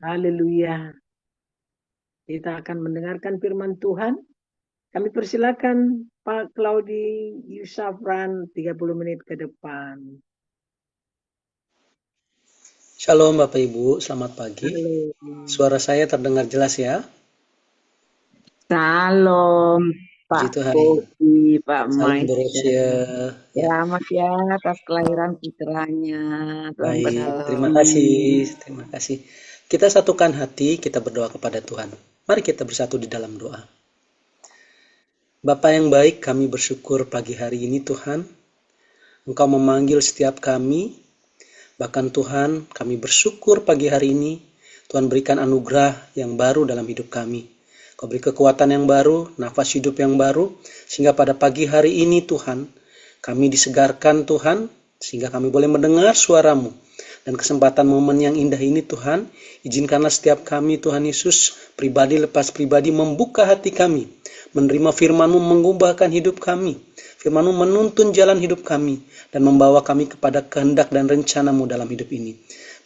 Haleluya. Kita akan mendengarkan firman Tuhan. Kami persilakan Pak Claudi Yusafran 30 menit ke depan. Shalom Bapak Ibu, selamat pagi. Halo. Suara saya terdengar jelas ya? Salam Puji Pak Tuhan. Bobi, Pak Salam Maisha. Borosya. Ya, Selamat ya atas kelahiran putranya. Tuhan baik. Terima berkati. kasih. Terima kasih. Kita satukan hati, kita berdoa kepada Tuhan. Mari kita bersatu di dalam doa. Bapa yang baik, kami bersyukur pagi hari ini Tuhan. Engkau memanggil setiap kami. Bahkan Tuhan, kami bersyukur pagi hari ini. Tuhan berikan anugerah yang baru dalam hidup kami. Kau beri kekuatan yang baru, nafas hidup yang baru, sehingga pada pagi hari ini Tuhan, kami disegarkan Tuhan, sehingga kami boleh mendengar suara-Mu. Dan kesempatan momen yang indah ini Tuhan, izinkanlah setiap kami Tuhan Yesus, pribadi lepas pribadi membuka hati kami, menerima firman-Mu mengubahkan hidup kami, firman-Mu menuntun jalan hidup kami, dan membawa kami kepada kehendak dan rencana-Mu dalam hidup ini.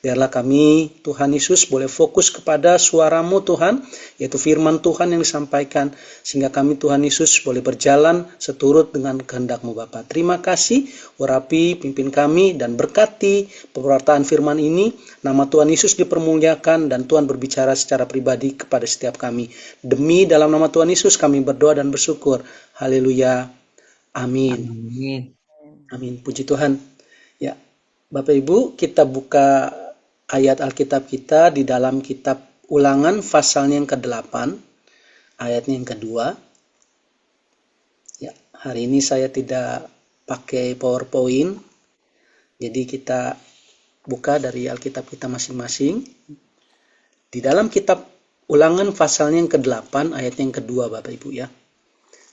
Biarlah kami, Tuhan Yesus, boleh fokus kepada suara-Mu Tuhan, yaitu firman Tuhan yang disampaikan, sehingga kami Tuhan Yesus boleh berjalan seturut dengan kehendak-Mu Bapa. Terima kasih, urapi, pimpin kami, dan berkati pewartaan firman ini. Nama Tuhan Yesus dipermuliakan, dan Tuhan berbicara secara pribadi kepada setiap kami. Demi dalam nama Tuhan Yesus kami berdoa dan bersyukur. Haleluya. Amin. Amin. Amin. Puji Tuhan. Ya, Bapak Ibu, kita buka ayat Alkitab kita di dalam kitab Ulangan pasalnya yang ke-8, ayatnya yang kedua. Ya, hari ini saya tidak pakai PowerPoint, jadi kita buka dari Alkitab kita masing-masing. Di dalam kitab Ulangan pasalnya yang ke-8, ayatnya yang kedua Bapak Ibu ya.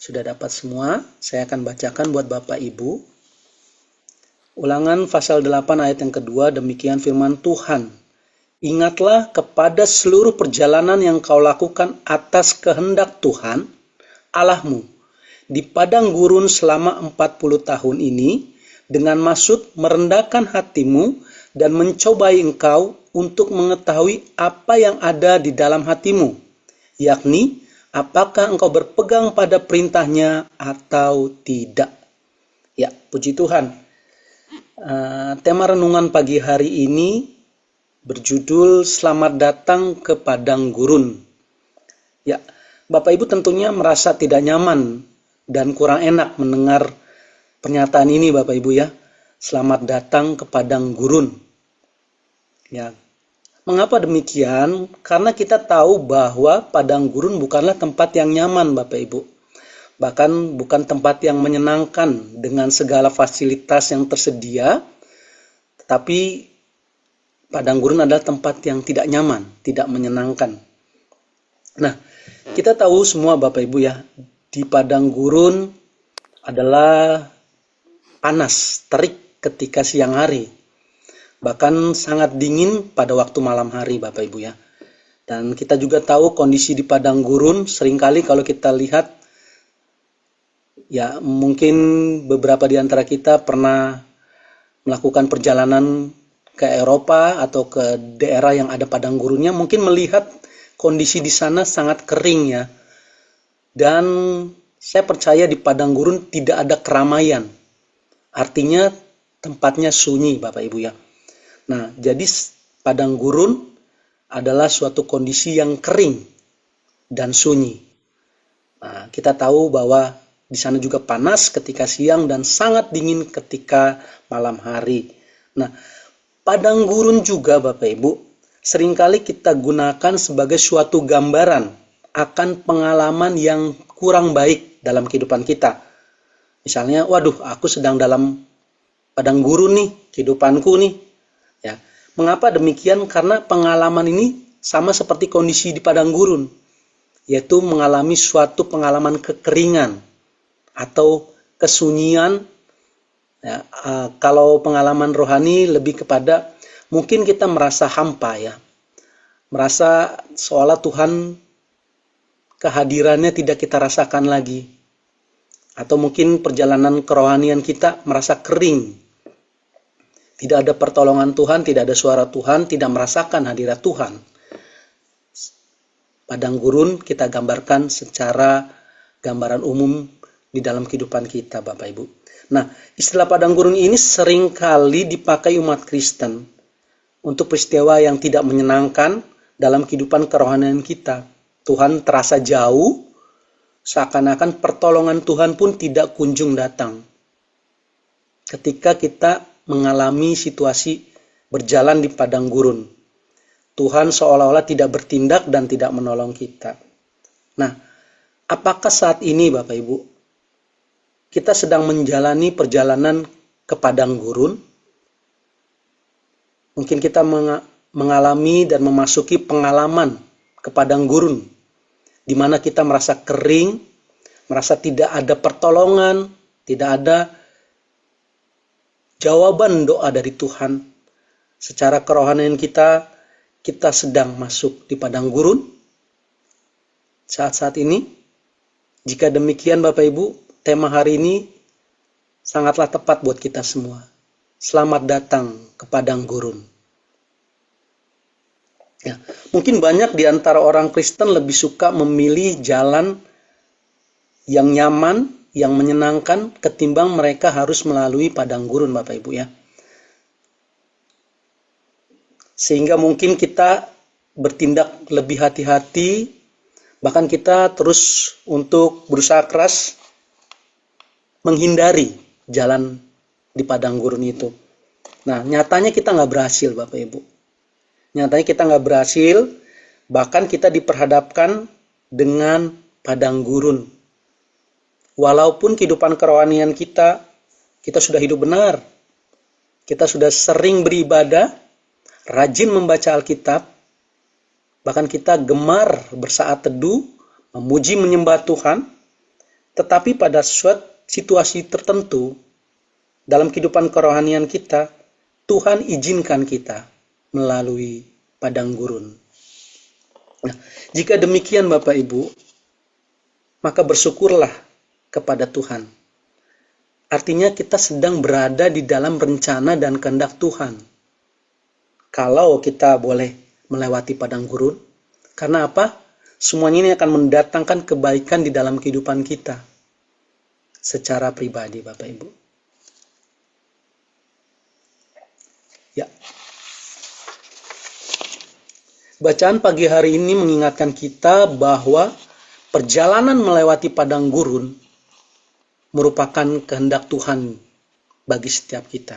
Sudah dapat semua, saya akan bacakan buat Bapak Ibu. Ulangan pasal 8 ayat yang kedua, demikian firman Tuhan. Ingatlah kepada seluruh perjalanan yang kau lakukan atas kehendak Tuhan, Allahmu, di padang gurun selama 40 tahun ini, dengan maksud merendahkan hatimu dan mencobai engkau untuk mengetahui apa yang ada di dalam hatimu, yakni apakah engkau berpegang pada perintahnya atau tidak. Ya, puji Tuhan. Tema renungan pagi hari ini berjudul Selamat Datang ke Padang Gurun. Ya, Bapak Ibu tentunya merasa tidak nyaman dan kurang enak mendengar pernyataan ini Bapak Ibu ya. Selamat datang ke Padang Gurun. Ya. Mengapa demikian? Karena kita tahu bahwa Padang Gurun bukanlah tempat yang nyaman Bapak Ibu. Bahkan bukan tempat yang menyenangkan dengan segala fasilitas yang tersedia, tetapi padang gurun adalah tempat yang tidak nyaman, tidak menyenangkan. Nah, kita tahu semua Bapak Ibu ya, di padang gurun adalah panas, terik ketika siang hari. Bahkan sangat dingin pada waktu malam hari Bapak Ibu ya. Dan kita juga tahu kondisi di padang gurun, seringkali kalau kita lihat, ya mungkin beberapa di antara kita pernah melakukan perjalanan ke Eropa atau ke daerah yang ada padang gurunnya, mungkin melihat kondisi di sana sangat kering ya. Dan saya percaya di padang gurun tidak ada keramaian. Artinya tempatnya sunyi Bapak Ibu ya. Nah, jadi padang gurun adalah suatu kondisi yang kering dan sunyi. Nah, kita tahu bahwa di sana juga panas ketika siang dan sangat dingin ketika malam hari. Nah, padang gurun juga Bapak Ibu, seringkali kita gunakan sebagai suatu gambaran akan pengalaman yang kurang baik dalam kehidupan kita. Misalnya, waduh aku sedang dalam padang gurun nih, kehidupanku nih. Ya, mengapa demikian? Karena pengalaman ini sama seperti kondisi di padang gurun, yaitu mengalami suatu pengalaman kekeringan atau kesunyian. Ya, kalau pengalaman rohani lebih kepada mungkin kita merasa hampa ya, merasa seolah Tuhan kehadirannya tidak kita rasakan lagi, atau mungkin perjalanan kerohanian kita merasa kering, tidak ada pertolongan Tuhan, tidak ada suara Tuhan, tidak merasakan hadirat Tuhan. Padang gurun kita gambarkan secara gambaran umum di dalam kehidupan kita, Bapak Ibu. Nah, istilah padang gurun ini seringkali dipakai umat Kristen untuk peristiwa yang tidak menyenangkan dalam kehidupan kerohanian kita. Tuhan terasa jauh, seakan-akan pertolongan Tuhan pun tidak kunjung datang. Ketika kita mengalami situasi berjalan di padang gurun, Tuhan seolah-olah tidak bertindak dan tidak menolong kita. Nah, apakah saat ini Bapak Ibu, kita sedang menjalani perjalanan ke padang gurun? Mungkin kita mengalami dan memasuki pengalaman ke padang gurun, di mana kita merasa kering, merasa tidak ada pertolongan, tidak ada jawaban doa dari Tuhan. Secara kerohanian kita sedang masuk di padang gurun saat-saat ini. Jika demikian Bapak Ibu, tema hari ini sangatlah tepat buat kita semua. Selamat datang ke padang gurun. Ya, mungkin banyak di antara orang Kristen lebih suka memilih jalan yang nyaman, yang menyenangkan, ketimbang mereka harus melalui padang gurun, Bapak Ibu ya. Sehingga mungkin kita bertindak lebih hati-hati, bahkan kita terus untuk berusaha keras menghindari jalan di padang gurun itu. Nah, nyatanya kita nggak berhasil, Bapak Ibu. Nyatanya kita nggak berhasil, bahkan kita diperhadapkan dengan padang gurun. Walaupun kehidupan kerohanian kita sudah hidup benar, kita sudah sering beribadah, rajin membaca Alkitab, bahkan kita gemar bersaat teduh, memuji menyembah Tuhan, tetapi pada suatu situasi tertentu dalam kehidupan kerohanian kita, Tuhan izinkan kita melalui padang gurun. Nah, jika demikian Bapak Ibu, maka bersyukurlah kepada Tuhan. Artinya kita sedang berada di dalam rencana dan kehendak Tuhan. Kalau kita boleh melewati padang gurun, karena apa? Semuanya ini akan mendatangkan kebaikan di dalam kehidupan kita secara pribadi, Bapak Ibu. Ya. Bacaan pagi hari ini mengingatkan kita bahwa perjalanan melewati padang gurun merupakan kehendak Tuhan bagi setiap kita.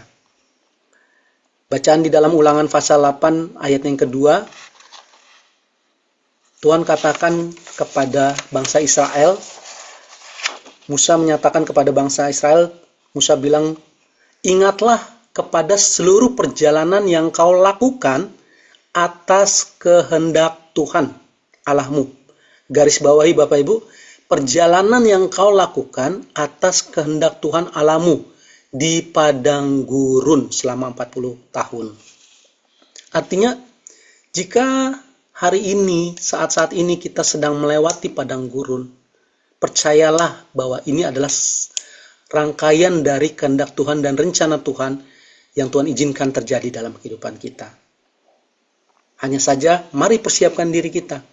Bacaan di dalam Ulangan pasal 8 ayat yang kedua, Tuhan katakan kepada bangsa Israel, Musa menyatakan kepada bangsa Israel, Musa bilang, ingatlah kepada seluruh perjalanan yang kau lakukan atas kehendak Tuhan Allahmu. Garis bawahi Bapak Ibu, perjalanan yang kau lakukan atas kehendak Tuhan Allahmu di padang gurun selama 40 tahun. Artinya, jika hari ini, saat-saat ini kita sedang melewati padang gurun, percayalah bahwa ini adalah rangkaian dari kehendak Tuhan dan rencana Tuhan yang Tuhan izinkan terjadi dalam kehidupan kita. Hanya saja, mari persiapkan diri kita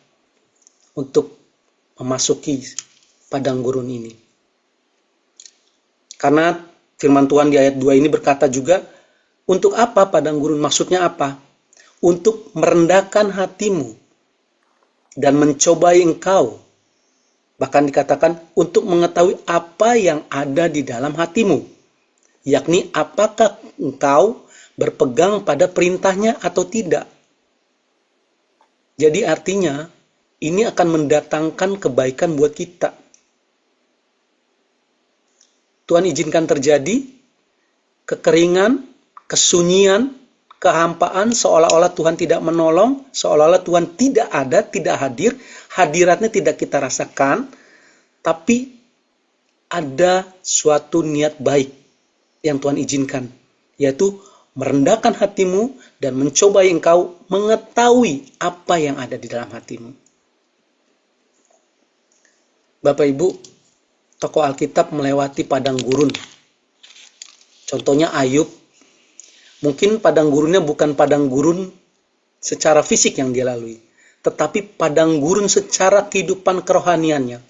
untuk memasuki padang gurun ini. Karena firman Tuhan di ayat 2 ini berkata juga, untuk apa padang gurun? Maksudnya apa? Untuk merendahkan hatimu dan mencobai engkau. Bahkan dikatakan untuk mengetahui apa yang ada di dalam hatimu. Yakni apakah engkau berpegang pada perintahnya atau tidak. Jadi artinya ini akan mendatangkan kebaikan buat kita. Tuhan izinkan terjadi kekeringan, kesunyian, kehampaan, seolah-olah Tuhan tidak menolong, seolah-olah Tuhan tidak ada, tidak hadir, hadiratnya tidak kita rasakan, tapi ada suatu niat baik yang Tuhan izinkan, yaitu merendahkan hatimu dan mencobai engkau mengetahui apa yang ada di dalam hatimu. Bapak Ibu, tokoh Alkitab melewati padang gurun. Contohnya Ayub. Mungkin padang gurunnya bukan padang gurun secara fisik yang dia lalui, tetapi padang gurun secara kehidupan kerohaniannya.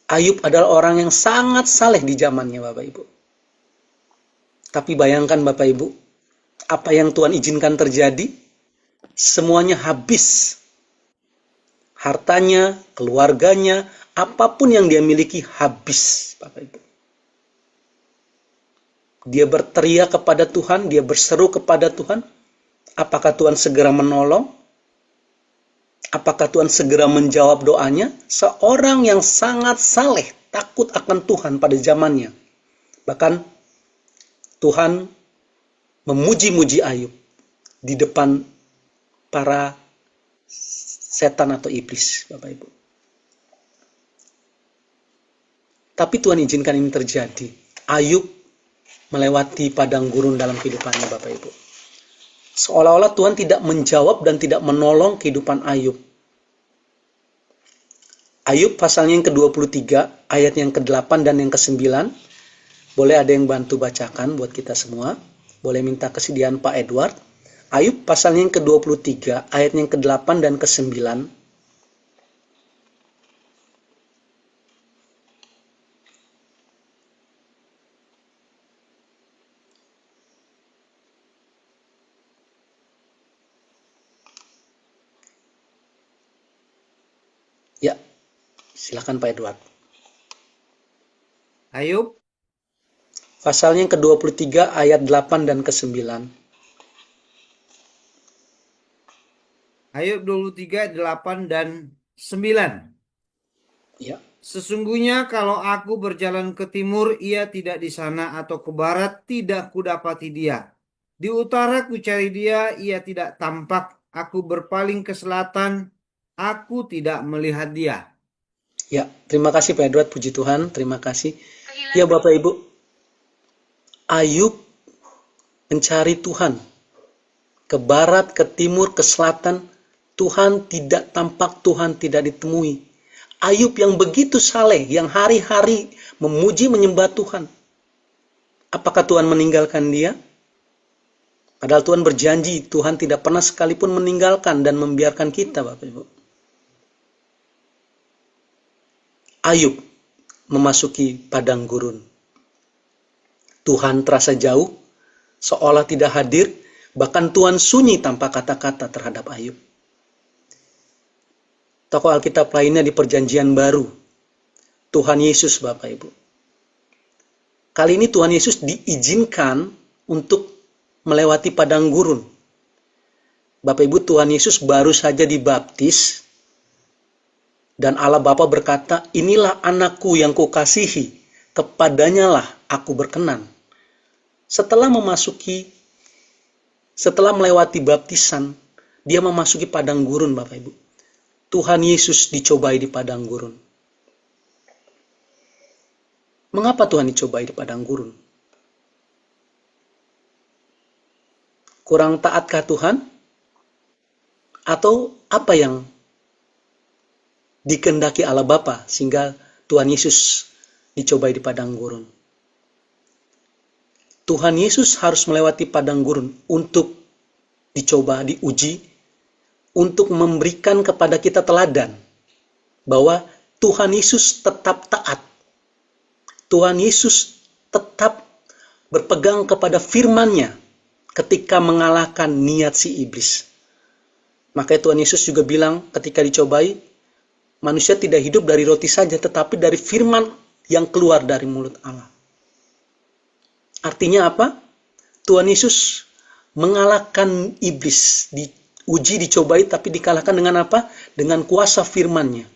Ayub adalah orang yang sangat saleh di zamannya, Bapak Ibu. Tapi bayangkan Bapak Ibu, apa yang Tuhan izinkan terjadi, semuanya habis. Hartanya, keluarganya, apapun yang dia miliki habis, Bapak Ibu. Dia berteriak kepada Tuhan, dia berseru kepada Tuhan. Apakah Tuhan segera menolong? Apakah Tuhan segera menjawab doanya? Seorang yang sangat saleh, takut akan Tuhan pada zamannya. Bahkan Tuhan memuji-muji Ayub di depan para setan atau iblis, Bapak Ibu. Tapi Tuhan izinkan ini terjadi. Ayub melewati padang gurun dalam kehidupannya, Bapak Ibu. Seolah-olah Tuhan tidak menjawab dan tidak menolong kehidupan Ayub. Ayub pasalnya yang ke-23, ayat yang ke-8 dan yang ke-9. Boleh ada yang bantu bacakan buat kita semua. Boleh minta kesediaan Pak Edward. Ayub pasalnya yang ke-23, ayat yang ke-8 dan ke-9. Ya, silakan Pak Edward. Ayub Pasalnya yang ke-23 ayat 8 dan ke-9. Ayub 23, 8 dan 9. Ya. Sesungguhnya kalau aku berjalan ke timur, ia tidak di sana, atau ke barat, tidak kudapati dia. Di utara ku cari dia, ia tidak tampak. Aku berpaling ke selatan, aku tidak melihat dia. Ya, terima kasih Pak Edward, puji Tuhan, terima kasih. Ya Bapak Ibu, Ayub mencari Tuhan. Ke barat, ke timur, ke selatan, Tuhan tidak tampak, Tuhan tidak ditemui. Ayub yang begitu saleh, yang hari-hari memuji menyembah Tuhan. Apakah Tuhan meninggalkan dia? Padahal Tuhan berjanji, Tuhan tidak pernah sekalipun meninggalkan dan membiarkan kita, Bapak Ibu. Ayub memasuki padang gurun. Tuhan terasa jauh, seolah tidak hadir, bahkan Tuhan sunyi tanpa kata-kata terhadap Ayub. Tokoh Alkitab lainnya di Perjanjian Baru, Tuhan Yesus, Bapak Ibu. Kali ini Tuhan Yesus diizinkan untuk melewati padang gurun. Bapak Ibu, Tuhan Yesus baru saja dibaptis, dan Allah Bapa berkata, inilah anakku yang kukasihi, kepadanya lah aku berkenan. Setelah melewati baptisan, dia memasuki padang gurun, Bapak Ibu. Tuhan Yesus dicobai di padang gurun. Mengapa Tuhan dicobai di padang gurun? Kurang taatkah Tuhan? Atau apa yang dikehendaki Allah Bapa sehingga Tuhan Yesus dicobai di padang gurun? Tuhan Yesus harus melewati padang gurun untuk dicoba, diuji, untuk memberikan kepada kita teladan bahwa Tuhan Yesus tetap taat. Tuhan Yesus tetap berpegang kepada firman-Nya ketika mengalahkan niat si iblis. Makanya Tuhan Yesus juga bilang ketika dicobai, manusia tidak hidup dari roti saja, tetapi dari firman yang keluar dari mulut Allah. Artinya apa? Tuhan Yesus mengalahkan iblis, diuji, dicobai, tapi dikalahkan dengan apa? Dengan kuasa firman-Nya.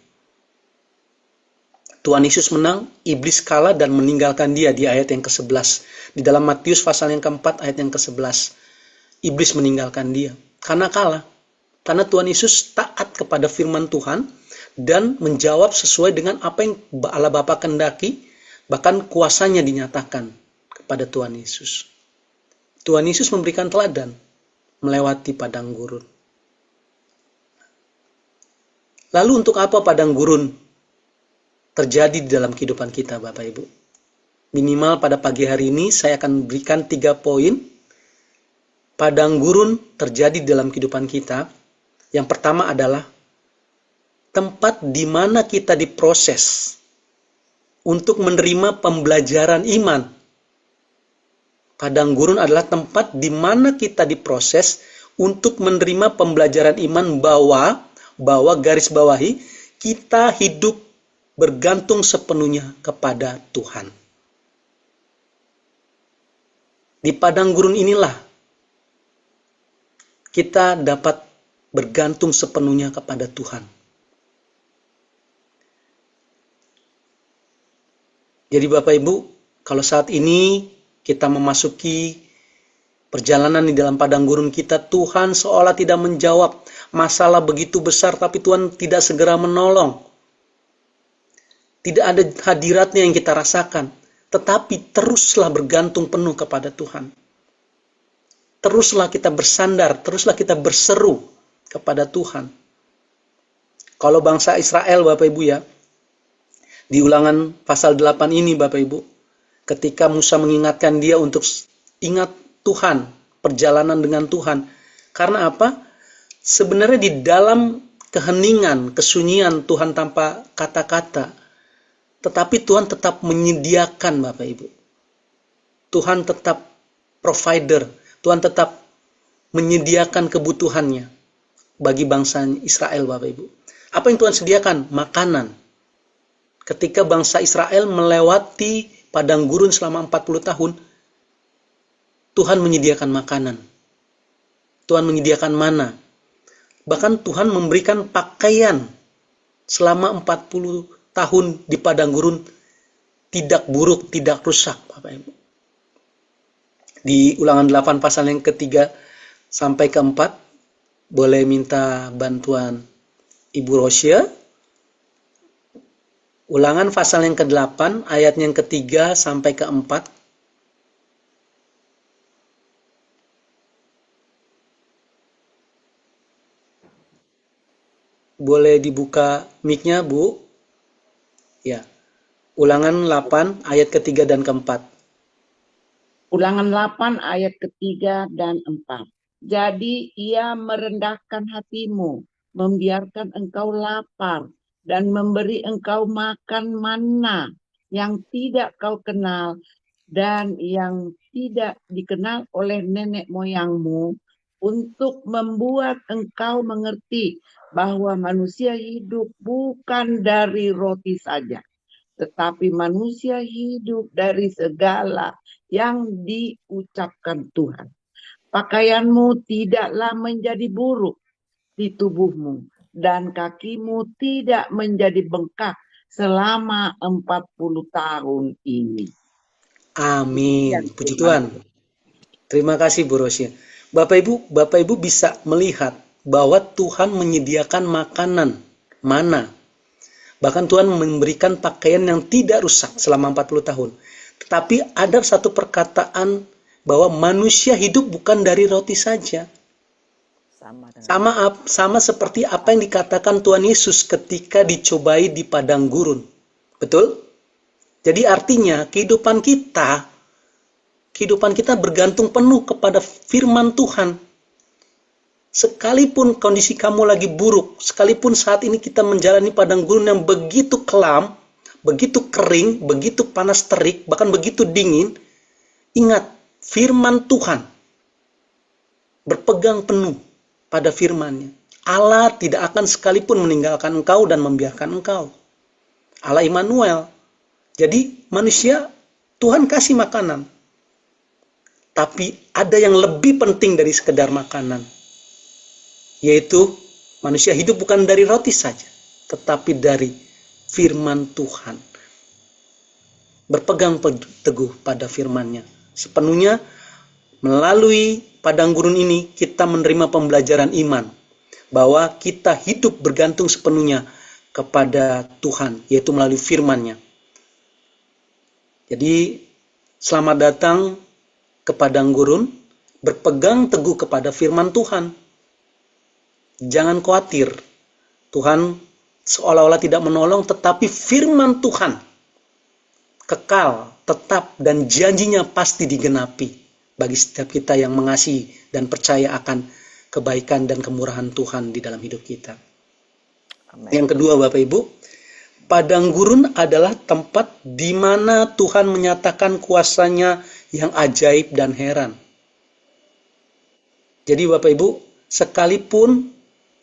Tuhan Yesus menang, iblis kalah dan meninggalkan dia di ayat yang ke-11. Di dalam Matius pasal yang ke-4 ayat yang ke-11. Iblis meninggalkan dia. Karena kalah. Karena Tuhan Yesus taat kepada firman Tuhan dan menjawab sesuai dengan apa yang Allah Bapa kehendaki, bahkan kuasanya dinyatakan kepada Tuhan Yesus. Tuhan Yesus memberikan teladan melewati padang gurun. Lalu untuk apa padang gurun terjadi di dalam kehidupan kita, Bapak Ibu? Minimal pada pagi hari ini saya akan berikan 3 poin. Padang gurun terjadi di dalam kehidupan kita Yang pertama adalah tempat di mana kita diproses untuk menerima pembelajaran iman. Padang gurun adalah tempat di mana kita diproses untuk menerima pembelajaran iman bahwa garis bawahi kita hidup bergantung sepenuhnya kepada Tuhan. Di padang gurun inilah kita dapat bergantung sepenuhnya kepada Tuhan. Jadi Bapak Ibu, kalau saat ini kita memasuki perjalanan di dalam padang gurun kita, Tuhan seolah tidak menjawab. Masalah begitu besar tapi Tuhan tidak segera menolong. Tidak ada hadiratnya yang kita rasakan. Tetapi teruslah bergantung penuh kepada Tuhan. Teruslah kita bersandar, teruslah kita berseru kepada Tuhan. Kalau bangsa Israel Bapak Ibu ya, di Ulangan pasal 8 ini Bapak Ibu, ketika Musa mengingatkan dia untuk ingat Tuhan, perjalanan dengan Tuhan. Karena apa? Sebenarnya di dalam keheningan, kesunyian Tuhan tanpa kata-kata, tetapi Tuhan tetap menyediakan Bapak Ibu. Tuhan tetap provider, Tuhan tetap menyediakan kebutuhannya bagi bangsa Israel Bapak Ibu. Apa yang Tuhan sediakan? Makanan. Ketika bangsa Israel melewati padang gurun selama 40 tahun, Tuhan menyediakan makanan. Tuhan menyediakan mana. Bahkan Tuhan memberikan pakaian selama 40 tahun di padang gurun, tidak buruk, tidak rusak Bapak Ibu. Di Ulangan 8 pasal yang ketiga sampai keempat, boleh minta bantuan Ibu Rosia. Ulangan pasal yang ke-8, ayat yang ketiga sampai keempat. Boleh dibuka mic-nya, Bu? Ya. Ulangan 8, ayat ketiga dan keempat. Ulangan 8 ayat ketiga dan 4. Jadi ia merendahkan hatimu, membiarkan engkau lapar, dan memberi engkau makan manna yang tidak kau kenal dan yang tidak dikenal oleh nenek moyangmu, untuk membuat engkau mengerti bahwa manusia hidup bukan dari roti saja, tetapi manusia hidup dari segala yang diucapkan Tuhan. Pakaianmu tidaklah menjadi buruk di tubuhmu, dan kakimu tidak menjadi bengkak selama 40 tahun ini. Amin. Puji Tuhan. Terima kasih Bu Rosia. Bapak Ibu bisa melihat bahwa Tuhan menyediakan makanan, mana. Bahkan Tuhan memberikan pakaian yang tidak rusak selama 40 tahun. Tetapi ada satu perkataan bahwa manusia hidup bukan dari roti saja. Sama seperti apa yang dikatakan Tuhan Yesus ketika dicobai di padang gurun. Betul? Jadi artinya kehidupan kita bergantung penuh kepada firman Tuhan. Sekalipun kondisi kamu lagi buruk, sekalipun saat ini kita menjalani padang gurun yang begitu kelam, begitu kering, begitu panas terik, bahkan begitu dingin, ingat firman Tuhan. Berpegang penuh pada firman-Nya. Allah tidak akan sekalipun meninggalkan engkau dan membiarkan engkau. Allah Immanuel. Jadi manusia, Tuhan kasih makanan. Tapi ada yang lebih penting dari sekedar makanan. Yaitu manusia hidup bukan dari roti saja, tetapi dari firman Tuhan. Berpegang teguh pada firman-Nya. Sepenuhnya melalui padang gurun ini kita menerima pembelajaran iman. Bahwa kita hidup bergantung sepenuhnya kepada Tuhan, yaitu melalui firman-Nya. Jadi selamat datang ke padang gurun, berpegang teguh kepada firman Tuhan. Jangan khawatir, Tuhan seolah-olah tidak menolong, tetapi firman Tuhan kekal, tetap, dan janjinya pasti digenapi bagi setiap kita yang mengasihi dan percaya akan kebaikan dan kemurahan Tuhan di dalam hidup kita. Amin. Yang kedua, Bapak Ibu, padang gurun adalah tempat di mana Tuhan menyatakan kuasa-Nya yang ajaib dan heran. Jadi Bapak Ibu, sekalipun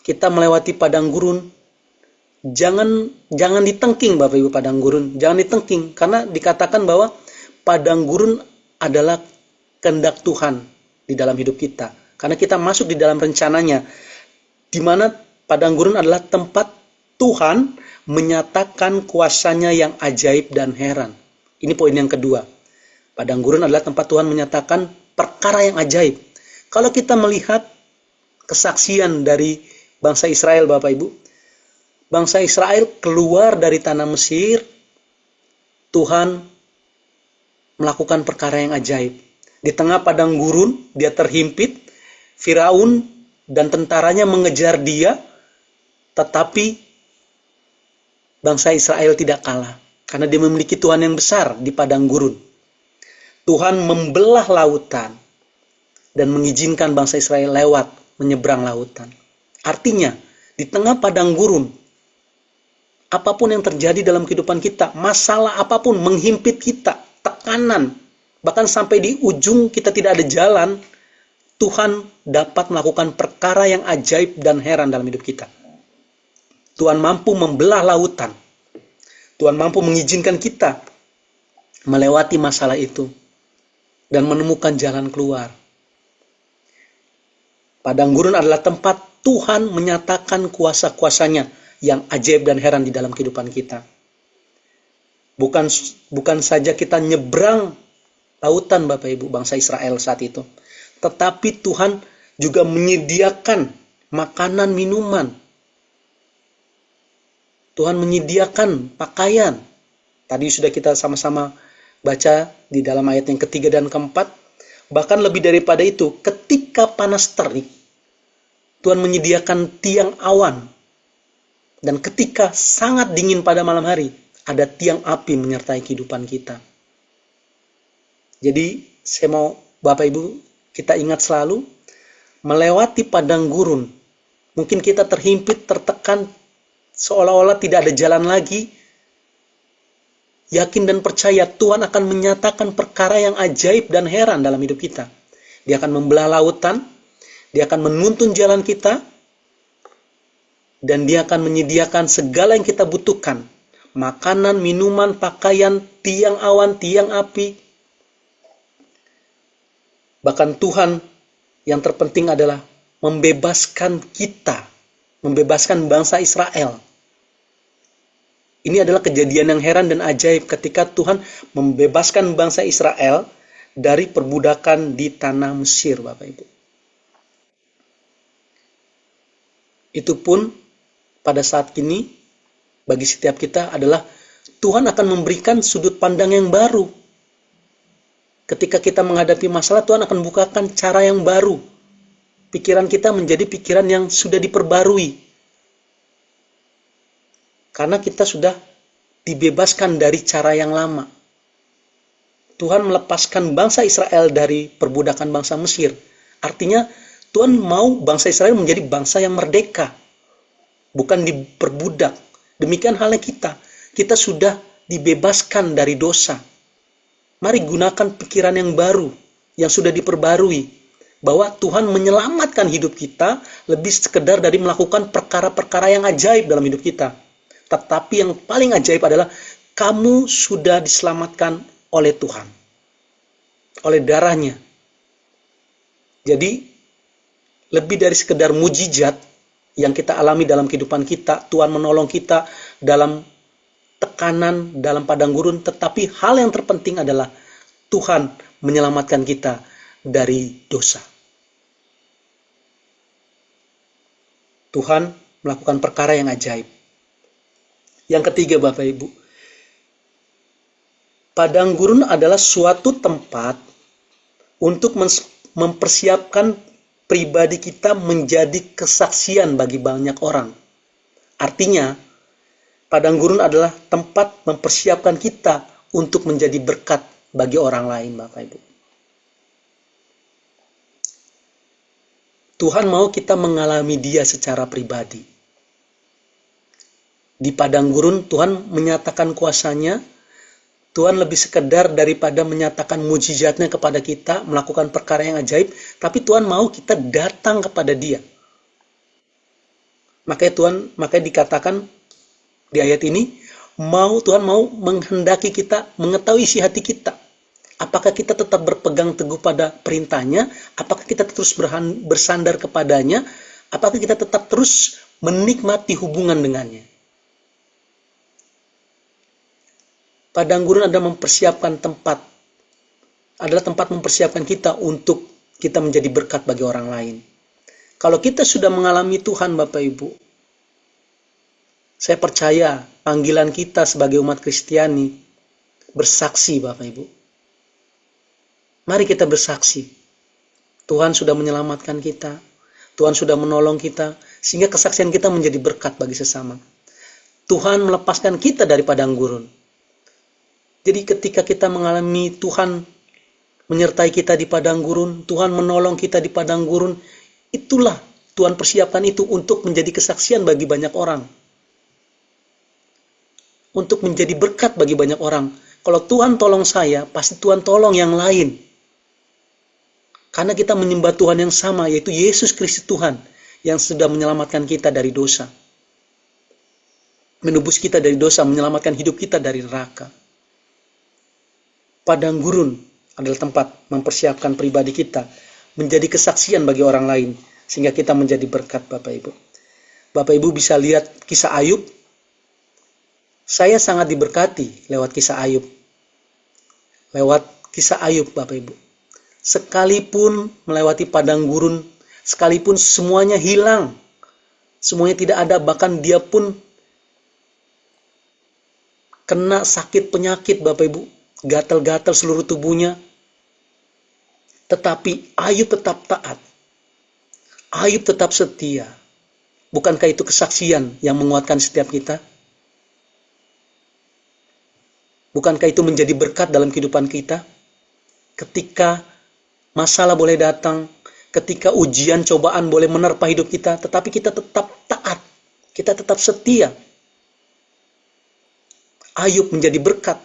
kita melewati padang gurun, jangan ditengking Bapak Ibu padang gurun, jangan ditengking, karena dikatakan bahwa padang gurun adalah kehendak Tuhan di dalam hidup kita. Karena kita masuk di dalam rencananya, di mana padang gurun adalah tempat Tuhan menyatakan kuasa-Nya yang ajaib dan heran. Ini poin yang kedua. Padang gurun adalah tempat Tuhan menyatakan perkara yang ajaib. Kalau kita melihat kesaksian dari bangsa Israel, Bapak Ibu, bangsa Israel keluar dari tanah Mesir, Tuhan melakukan perkara yang ajaib. Di tengah padang gurun, dia terhimpit, Firaun dan tentaranya mengejar dia, tetapi bangsa Israel tidak kalah, karena dia memiliki Tuhan yang besar di padang gurun. Tuhan membelah lautan dan mengizinkan bangsa Israel lewat, menyeberang lautan. Artinya, di tengah padang gurun, apapun yang terjadi dalam kehidupan kita, masalah apapun menghimpit kita, tekanan, bahkan sampai di ujung kita tidak ada jalan, Tuhan dapat melakukan perkara yang ajaib dan heran dalam hidup kita. Tuhan mampu membelah lautan. Tuhan mampu mengizinkan kita melewati masalah itu dan menemukan jalan keluar. Padang gurun adalah tempat Tuhan menyatakan kuasa-kuasa-Nya yang ajaib dan heran di dalam kehidupan kita. Bukan saja kita nyebrang lautan Bapak Ibu, bangsa Israel saat itu, tetapi Tuhan juga menyediakan makanan, minuman. Tuhan menyediakan pakaian. Tadi sudah kita sama-sama baca di dalam ayat yang ketiga dan keempat. Bahkan lebih daripada itu, ketika panas terik, Tuhan menyediakan tiang awan. Dan ketika sangat dingin pada malam hari, ada tiang api menyertai kehidupan kita. Jadi, saya mau Bapak Ibu, kita ingat selalu, melewati padang gurun, mungkin kita terhimpit, tertekan, seolah-olah tidak ada jalan lagi. Yakin dan percaya Tuhan akan menyatakan perkara yang ajaib dan heran dalam hidup kita. Dia akan membelah lautan, Dia akan menuntun jalan kita, dan Dia akan menyediakan segala yang kita butuhkan. Makanan, minuman, pakaian, tiang awan, tiang api. Bahkan Tuhan yang terpenting adalah membebaskan kita, membebaskan bangsa Israel. Ini adalah kejadian yang heran dan ajaib ketika Tuhan membebaskan bangsa Israel dari perbudakan di tanah Mesir, Bapak Ibu. Itu pun pada saat ini bagi setiap kita adalah Tuhan akan memberikan sudut pandang yang baru. Ketika kita menghadapi masalah, Tuhan akan bukakan cara yang baru. Pikiran kita menjadi pikiran yang sudah diperbarui. Karena kita sudah dibebaskan dari cara yang lama. Tuhan melepaskan bangsa Israel dari perbudakan bangsa Mesir. Artinya, Tuhan mau bangsa Israel menjadi bangsa yang merdeka. Bukan diperbudak. Demikian halnya kita. Kita sudah dibebaskan dari dosa. Mari gunakan pikiran yang baru, yang sudah diperbarui. Bahwa Tuhan menyelamatkan hidup kita lebih sekedar dari melakukan perkara-perkara yang ajaib dalam hidup kita. Tetapi yang paling ajaib adalah kamu sudah diselamatkan oleh Tuhan. Oleh darahnya. Jadi, lebih dari sekedar mujizat yang kita alami dalam kehidupan kita, Tuhan menolong kita dalam tekanan, dalam padang gurun, tetapi hal yang terpenting adalah Tuhan menyelamatkan kita dari dosa. Tuhan melakukan perkara yang ajaib. Yang ketiga, Bapak Ibu, padang gurun adalah suatu tempat untuk mempersiapkan pribadi kita menjadi kesaksian bagi banyak orang. Artinya, padang gurun adalah tempat mempersiapkan kita untuk menjadi berkat bagi orang lain, Bapak Ibu. Tuhan mau kita mengalami Dia secara pribadi. Di padang gurun Tuhan menyatakan kuasa-Nya. Tuhan lebih sekedar daripada menyatakan mujizatnya kepada kita, melakukan perkara yang ajaib, tapi Tuhan mau kita datang kepada Dia. Makanya dikatakan di ayat ini, Tuhan mau menghendaki kita mengetahui isi hati kita. Apakah kita tetap berpegang teguh pada perintahnya? Apakah kita terus bersandar kepadanya? Apakah kita tetap terus menikmati hubungan dengannya? Padang gurun adalah tempat mempersiapkan kita untuk kita menjadi berkat bagi orang lain. Kalau kita sudah mengalami Tuhan, Bapak Ibu, saya percaya panggilan kita sebagai umat Kristiani bersaksi, Bapak Ibu. Mari kita bersaksi. Tuhan sudah menyelamatkan kita. Tuhan sudah menolong kita. Sehingga kesaksian kita menjadi berkat bagi sesama. Tuhan melepaskan kita dari padang gurun. Jadi ketika kita mengalami Tuhan menyertai kita di padang gurun, Tuhan menolong kita di padang gurun, itulah Tuhan persiapkan itu untuk menjadi kesaksian bagi banyak orang. Untuk menjadi berkat bagi banyak orang. Kalau Tuhan tolong saya, pasti Tuhan tolong yang lain. Karena kita menyembah Tuhan yang sama, yaitu Yesus Kristus Tuhan, yang sudah menyelamatkan kita dari dosa. Menebus kita dari dosa, menyelamatkan hidup kita dari neraka. Padang gurun adalah tempat mempersiapkan pribadi kita, menjadi kesaksian bagi orang lain, sehingga kita menjadi berkat, Bapak Ibu. Bapak Ibu bisa lihat kisah Ayub. Saya sangat diberkati lewat kisah Ayub. Lewat kisah Ayub, Bapak Ibu. Sekalipun melewati padang gurun, sekalipun semuanya hilang, semuanya tidak ada, bahkan dia pun kena sakit penyakit, Bapak Ibu, gatal-gatal seluruh tubuhnya, tetapi Ayub tetap taat. Ayub tetap setia. Bukankah itu kesaksian yang menguatkan setiap kita? Bukankah itu menjadi berkat dalam kehidupan kita? Ketika masalah boleh datang, ketika ujian, cobaan boleh menerpa hidup kita, tetapi kita tetap taat, kita tetap setia. Ayub menjadi berkat,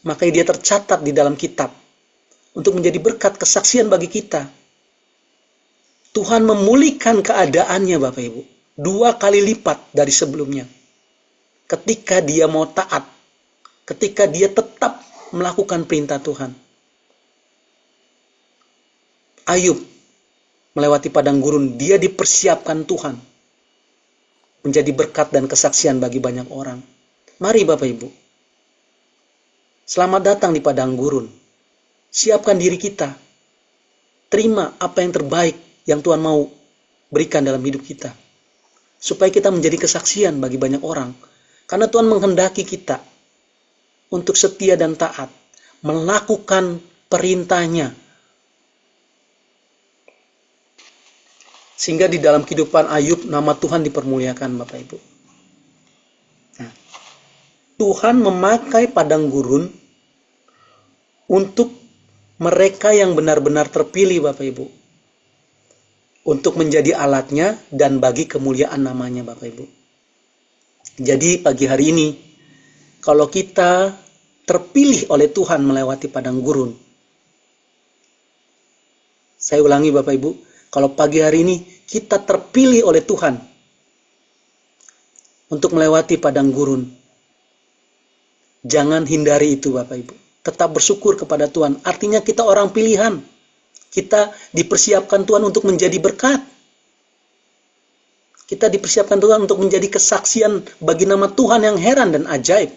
makanya dia tercatat di dalam kitab, untuk menjadi berkat kesaksian bagi kita. Tuhan memulihkan keadaannya, Bapak Ibu, 2 kali lipat dari sebelumnya. Ketika dia mau taat, ketika dia tetap melakukan perintah Tuhan. Ayub melewati padang gurun, dia dipersiapkan Tuhan menjadi berkat dan kesaksian bagi banyak orang. Mari Bapak Ibu, selamat datang di padang gurun. Siapkan diri kita. Terima apa yang terbaik yang Tuhan mau berikan dalam hidup kita. Supaya kita menjadi kesaksian bagi banyak orang. Karena Tuhan menghendaki kita untuk setia dan taat, melakukan perintahnya. Sehingga di dalam kehidupan Ayub, nama Tuhan dipermuliakan, Bapak Ibu. Nah, Tuhan memakai padang gurun untuk mereka yang benar-benar terpilih, Bapak Ibu. Untuk menjadi alatnya dan bagi kemuliaan namanya, Bapak Ibu. Jadi pagi hari ini, kalau kita terpilih oleh Tuhan melewati padang gurun, saya ulangi Bapak Ibu, kalau pagi hari ini kita terpilih oleh Tuhan untuk melewati padang gurun, jangan hindari itu Bapak Ibu. Tetap bersyukur kepada Tuhan. Artinya kita orang pilihan. Kita dipersiapkan Tuhan untuk menjadi berkat. Kita dipersiapkan Tuhan untuk menjadi kesaksian bagi nama Tuhan yang heran dan ajaib.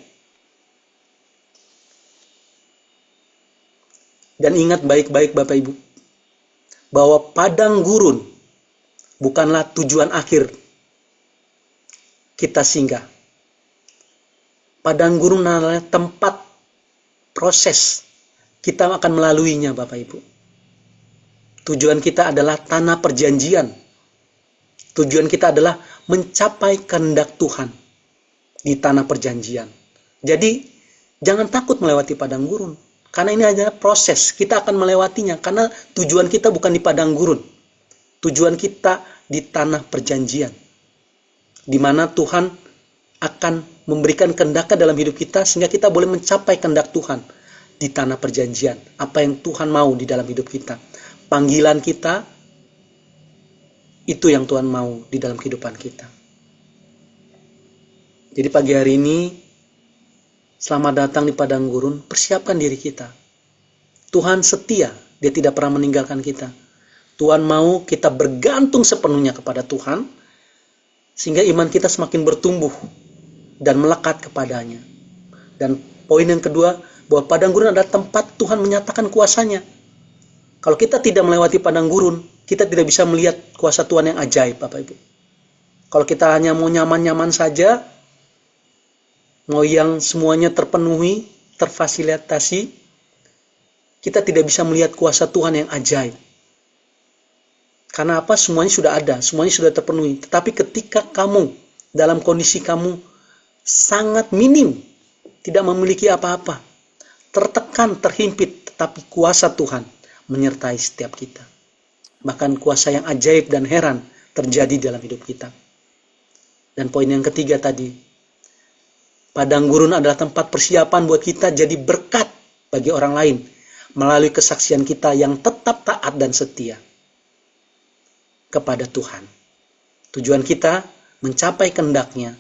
Dan ingat baik-baik Bapak Ibu, bahwa padang gurun bukanlah tujuan akhir kita singgah. Padang gurun adalah tempat proses kita akan melaluinya Bapak Ibu. Tujuan kita adalah tanah perjanjian. Tujuan kita adalah mencapai kehendak Tuhan di tanah perjanjian. Jadi jangan takut melewati padang gurun. Karena ini adalah proses, kita akan melewatinya. Karena tujuan kita bukan di padang gurun. Tujuan kita di tanah perjanjian, di mana Tuhan akan memberikan kehendak dalam hidup kita sehingga kita boleh mencapai kehendak Tuhan di tanah perjanjian. Apa yang Tuhan mau di dalam hidup kita. Panggilan kita, itu yang Tuhan mau di dalam kehidupan kita. Jadi pagi hari ini, selamat datang di padang gurun, persiapkan diri kita. Tuhan setia, Dia tidak pernah meninggalkan kita. Tuhan mau kita bergantung sepenuhnya kepada Tuhan, sehingga iman kita semakin bertumbuh dan melekat kepadanya. Dan poin yang kedua, bahwa padang gurun adalah tempat Tuhan menyatakan kuasanya. Kalau kita tidak melewati padang gurun, kita tidak bisa melihat kuasa Tuhan yang ajaib, Bapak Ibu. Kalau kita hanya mau nyaman-nyaman saja, mau yang semuanya terpenuhi, terfasilitasi, kita tidak bisa melihat kuasa Tuhan yang ajaib. Karena apa? Semuanya sudah ada, semuanya sudah terpenuhi. Tetapi ketika kamu dalam kondisi kamu sangat minim, tidak memiliki apa-apa, tertekan, terhimpit, tetapi kuasa Tuhan menyertai setiap kita. Bahkan kuasa yang ajaib dan heran terjadi dalam hidup kita. Dan poin yang ketiga tadi, padang gurun adalah tempat persiapan buat kita jadi berkat bagi orang lain melalui kesaksian kita yang tetap taat dan setia kepada Tuhan. Tujuan kita mencapai kehendak-Nya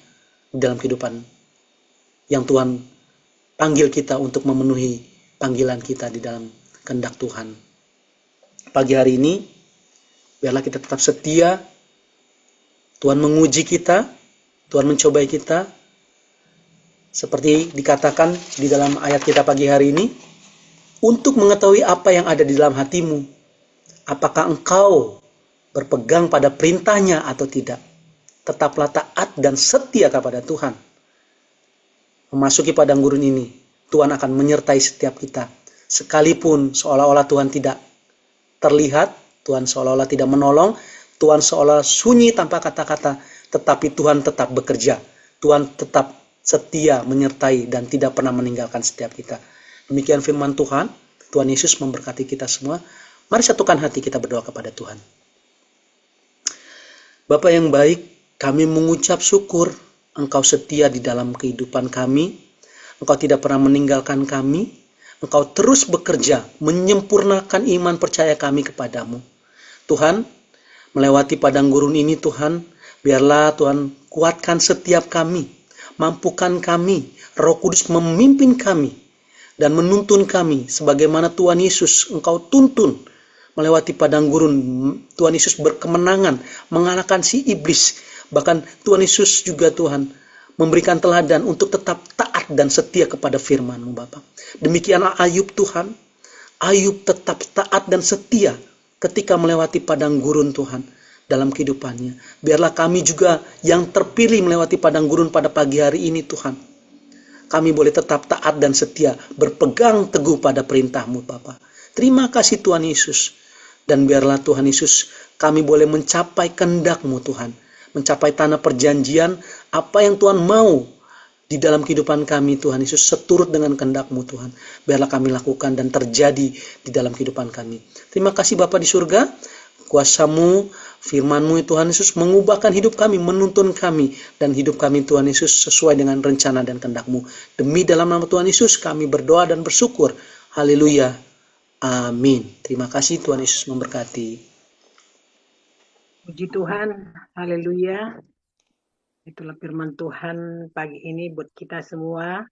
dalam kehidupan yang Tuhan panggil kita untuk memenuhi panggilan kita di dalam kehendak Tuhan. Pagi hari ini, biarlah kita tetap setia. Tuhan menguji kita, Tuhan mencobai kita. Seperti dikatakan di dalam ayat kita pagi hari ini, untuk mengetahui apa yang ada di dalam hatimu. Apakah engkau berpegang pada perintahnya atau tidak. Tetaplah taat dan setia kepada Tuhan. Memasuki padang gurun ini, Tuhan akan menyertai setiap kita. Sekalipun seolah-olah Tuhan tidak terlihat, Tuhan seolah-olah tidak menolong, Tuhan seolah sunyi tanpa kata-kata, tetapi Tuhan tetap bekerja. Tuhan tetap setia menyertai dan tidak pernah meninggalkan setiap kita. Demikian firman Tuhan. Tuhan Yesus memberkati kita semua. Mari satukan hati kita berdoa kepada Tuhan. Bapa yang baik, kami mengucap syukur Engkau setia di dalam kehidupan kami. Engkau tidak pernah meninggalkan kami. Engkau terus bekerja menyempurnakan iman percaya kami kepadamu. Tuhan, melewati padang gurun ini Tuhan, biarlah Tuhan kuatkan setiap kami. Mampukan kami, Roh Kudus memimpin kami dan menuntun kami sebagaimana Tuhan Yesus Engkau tuntun melewati padang gurun. Tuhan Yesus berkemenangan mengalahkan si iblis. Bahkan Tuhan Yesus juga Tuhan memberikan teladan untuk tetap taat dan setia kepada firman-Mu Bapa. Demikianlah Ayub Tuhan. Ayub tetap taat dan setia ketika melewati padang gurun Tuhan dalam kehidupannya. Biarlah kami juga yang terpilih melewati padang gurun pada pagi hari ini Tuhan. Kami boleh tetap taat dan setia, berpegang teguh pada perintah-Mu Bapa. Terima kasih Tuhan Yesus. Dan biarlah Tuhan Yesus, kami boleh mencapai kehendak-Mu Tuhan. Mencapai tanah perjanjian, apa yang Tuhan mau di dalam kehidupan kami Tuhan Yesus, seturut dengan kehendak-Mu Tuhan. Biarlah kami lakukan dan terjadi di dalam kehidupan kami. Terima kasih Bapa di surga, kuasa-Mu, firman-Mu Tuhan Yesus mengubahkan hidup kami, menuntun kami, dan hidup kami Tuhan Yesus sesuai dengan rencana dan kehendak-Mu. Demi dalam nama Tuhan Yesus kami berdoa dan bersyukur. Haleluya. Amin. Terima kasih, Tuhan Yesus memberkati. Puji Tuhan, haleluya. Itulah firman Tuhan pagi ini buat kita semua.